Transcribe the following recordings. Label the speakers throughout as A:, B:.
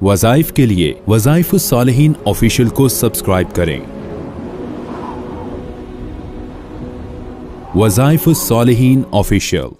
A: वज़ाइफ के लिए वज़ाइफुस्सालिहीन ऑफिशियल को सब्सक्राइब करें। वज़ाइफुस्सालिहीन ऑफिशियल।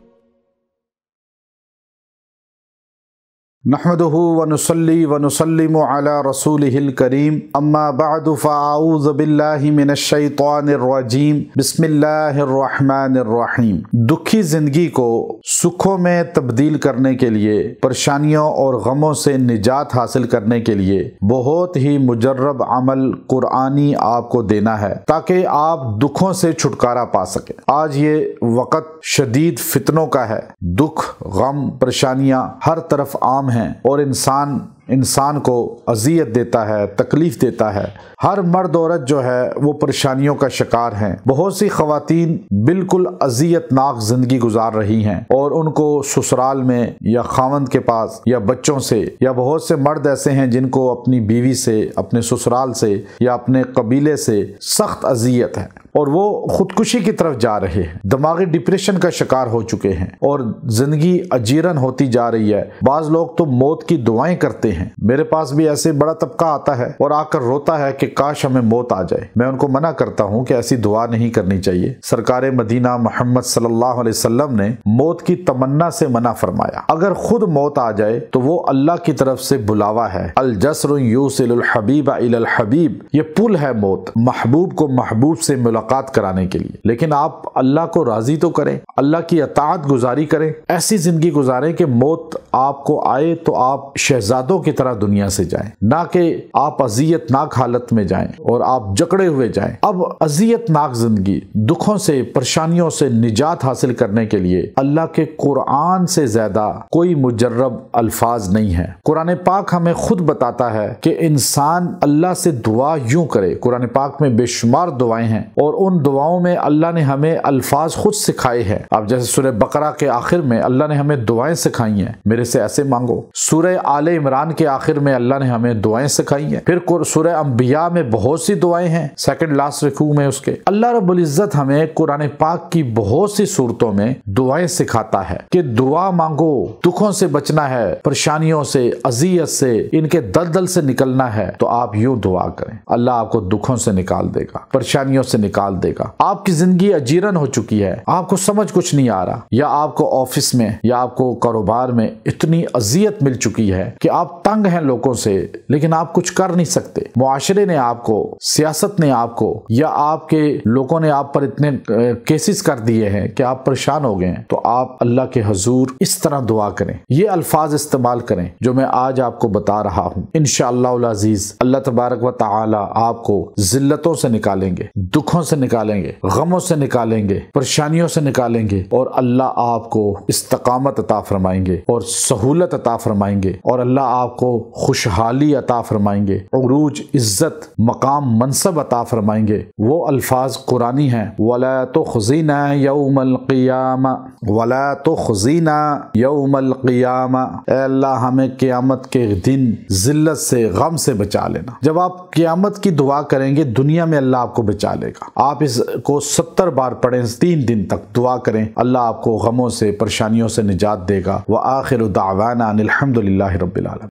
B: नहमदुहु व नुसल्ली व नुसल्लिमु अला रसूलिहिल करीम, अम्मा बअदु फ़अऊज़ु बिल्लाहि मिनश शैतानिर रजीम, बिस्मिल्लाहिर रहमानिर रहीम। दुखी जिंदगी को सुखों में तब्दील करने के लिए, परेशानियों और गमों से निजात हासिल करने के लिए बहुत ही मुजर्रब अमल कुरानी आपको देना है ताकि आप दुखों से छुटकारा पा सके। आज ये वक़्त शदीद फितनों का है। दुख, गम, परेशानियां हर तरफ आम हैं और इंसान को अजियत देता है, तकलीफ देता है। हर मर्द औरत जो है वो परेशानियों का शिकार हैं। बहुत सी ख़वातीन बिल्कुल अजियतनाक ज़िंदगी गुजार रही हैं और उनको ससुराल में या खावंद के पास या बच्चों से, या बहुत से मर्द ऐसे हैं जिनको अपनी बीवी से, अपने ससुराल से या अपने कबीले से सख्त अजियत है और वो खुदकुशी की तरफ जा रहे हैं, दिमागी डिप्रेशन का शिकार हो चुके हैं और ज़िंदगी अजीरन होती जा रही है। बाज़ लोग तो मौत की दुआएं करते हैं। मेरे पास भी ऐसे बड़ा तबका आता है और आकर रोता है कि काश हमें मौत आ जाए। मैं उनको मना करता हूं कि ऐसी दुआ नहीं करनी चाहिए। सरकारे मदीना मोहम्मद सल्लल्लाहु अलैहि वसल्लम ने मौत की तमन्ना से मना फरमाया। अगर खुद मौत आ जाए तो वो अल्लाह की तरफ से बुलावा है। अल जस्र युसिलुल हबीब इलल हबीब, ये पुल है मौत, महबूब को महबूब से मुलाकात कराने के लिए। लेकिन आप अल्लाह को राजी तो करें, अल्लाह की अताअत गुजारी करें, ऐसी जिंदगी गुजारें कि मौत आपको आए तो आप शहजादों की तरह दुनिया से जाएं, ना कि आप अजियतनाक हालत में जाएं और आप जकड़े हुए जाएं। अब अजियतनाक जिंदगी, दुखों से, परेशानियों से निजात हासिल करने के लिए अल्लाह के कुरान से ज्यादा कोई मुजर्रब अल्फाज नहीं है। कुरान पाक हमें खुद बताता है कि इंसान अल्लाह से दुआ यूं करे। कुरान पाक में बेशुमार दुआएं हैं और उन दुआओं में अल्लाह ने हमें अल्फाज खुद सिखाए हैं। अब जैसे सूरह बकरा के आखिर में अल्लाह ने हमें दुआएं सिखाई हैं, मेरे से ऐसे मांगो। सूरह आले इमरान के आखिर में अल्लाह ने हमें दुआएं सिखाई हैं। फिर सूरह अंबिया में बहुत सी दुआएं हैं, सेकंड लास्ट रुकू में उसके। अल्लाह रब्बुल इज्जत हमें कुरान पाक की बहुत सी सूरतों में दुआएं सिखाता है कि दुआ मांगो, दुखों से बचना है, परेशानियों से, अजियत से, इनके दलदल से निकलना है तो आप यूं दुआ करें। अल्लाह आपको दुखों से निकाल देगा, परेशानियों से निकाल देगा। आपकी जिंदगी अजीरन हो चुकी है, आपको समझ कुछ नहीं आ रहा, या आपको ऑफिस में या आपको कारोबार में इतनी अजियत मिल चुकी है कि आप तंग हैं लोगों से, लेकिन आप कुछ कर नहीं सकते। मुआशरे ने आपको, सियासत ने आपको, या आपके लोगों ने आप पर इतने केसेस कर दिए हैं कि आप परेशान हो गए हैं। तो आप अल्लाह के हुजूर इस तरह दुआ करें, ये अल्फाज इस्तेमाल करें जो मैं आज आपको बता रहा हूँ। इंशाअल्लाह अजीज अल्लाह तबारक व तआला आपको जिल्लतों से निकालेंगे, दुखों से निकालेंगे, गमों से निकालेंगे, परेशानियों से निकालेंगे और अल्लाह आपको इस्तकामत अता फरमाएंगे और सहूलत अता फरमाएंगे और अल्लाह आपको खुशहाली अता फरमाएंगे, उरूज, इज्जत, मकाम, मनसब अता फरमाएंगे। वो अल्फाज कुरानी हैं, वला तुख़ज़िना यौमल क़ियामा, वला तुख़ज़िना यौमल क़ियामा। ऐ अल्लाह हमें क़यामत के दिन जिल्लत से, गम से बचा लेना। जब आप क़यामत की दुआ करेंगे दुनिया में अल्लाह आपको बचा लेगा। आप इसको 70 बार पढ़ें, 3 दिन तक दुआ करें, अल्लाह आपको गमों से, परेशानियों से निजात देगा। व आखिरु दावाना अनिल हम्दुलिल्लाहि रब्बिल आलमीन।